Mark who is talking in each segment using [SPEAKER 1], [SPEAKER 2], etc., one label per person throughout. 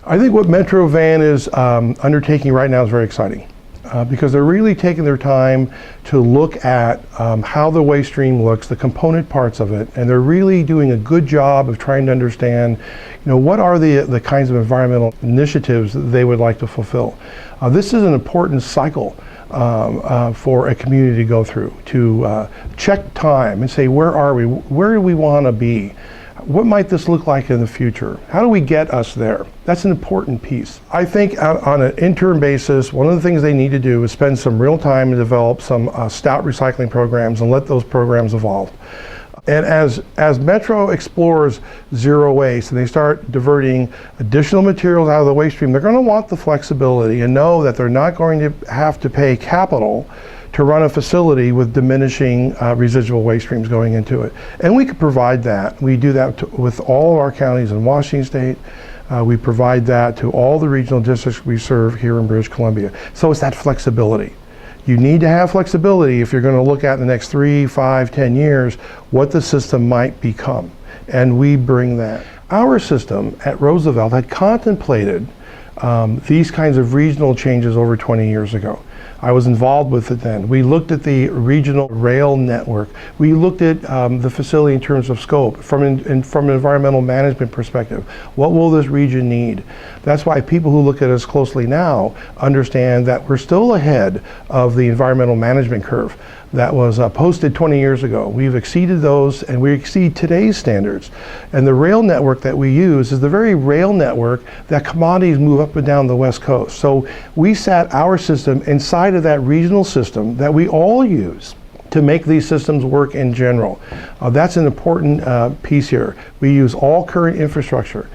[SPEAKER 1] I think what Metro Van is undertaking right now is very exciting because they're really taking their time to look at how the waste stream looks, the component parts of it, and they're really doing a good job of trying to understand, what are the kinds of environmental initiatives that they would like to fulfill. This is an important cycle for a community to go through, to check time and say, where are we? Where do we want to be? What might this look like in the future? How do we get us there? That's an important piece. I think on an interim basis, one of the things they need to do is spend some real time to develop some stout recycling programs and let those programs evolve. And as Metro explores zero waste and they start diverting additional materials out of the waste stream, they're going to want the flexibility and know that they're not going to have to pay capital to run a facility with diminishing residual waste streams going into it. And we could provide that. We do that with all of our counties in Washington State. We provide that to all the regional districts we serve here in British Columbia. So it's that flexibility. You need to have flexibility if you're going to look at in the next 3, 5, 10 years what the system might become. And we bring that. Our system at Roosevelt had contemplated these kinds of regional changes over 20 years ago. I was involved with it then. We looked at the regional rail network. We looked at the facility in terms of scope from an environmental management perspective. What will this region need? That's why people who look at us closely now understand that we're still ahead of the environmental management curve that was posted 20 years ago. We've exceeded those and we exceed today's standards. And the rail network that we use is the very rail network that commodities move up and down the West Coast. So we sat our system inside of that regional system that we all use to make these systems work in general. That's an important piece here. We use all current infrastructure.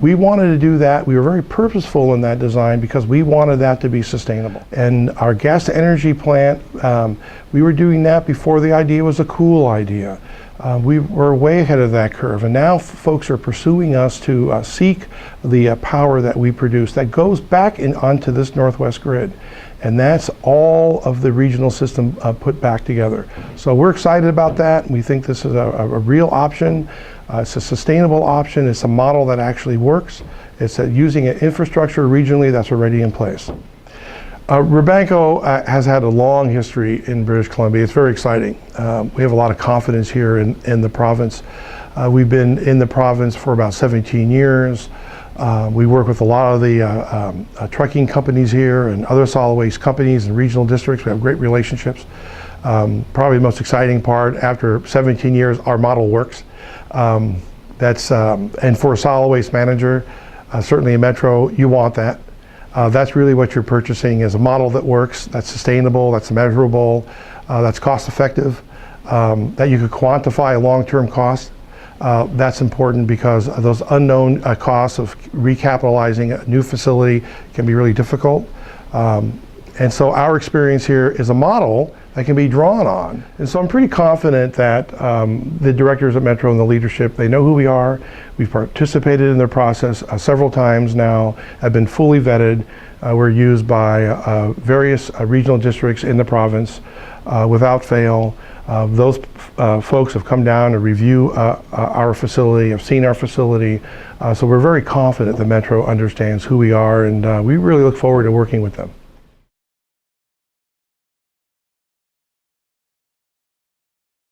[SPEAKER 1] We wanted to do that. We were very purposeful in that design because we wanted that to be sustainable. And our gas to energy plant, we were doing that before the idea was a cool idea. We were way ahead of that curve, and now folks are pursuing us to seek the power that we produce that goes back onto this Northwest grid. And that's all of the regional system put back together. So we're excited about that. We think this is a real option. It's a sustainable option. It's a model that actually works. It's using an infrastructure regionally that's already in place. Rabanco has had a long history in British Columbia. It's very exciting. We have a lot of confidence here in the province. We've been in the province for about 17 years. We work with a lot of the trucking companies here and other solid waste companies and regional districts. We have great relationships. Probably the most exciting part, after 17 years, our model works. And for a solid waste manager, certainly in Metro, you want that. That's really what you're purchasing, is a model that works, that's sustainable, that's measurable, that's cost effective, that you could quantify a long-term cost. That's important because those unknown costs of recapitalizing a new facility can be really difficult. And so our experience here is a model that can be drawn on. And so I'm pretty confident that the directors at Metro and the leadership, they know who we are. We've participated in their process several times now, have been fully vetted. We're used by various regional districts in the province without fail. Those folks have come down to review our facility, have seen our facility. So we're very confident that Metro understands who we are, and we really look forward to working with them.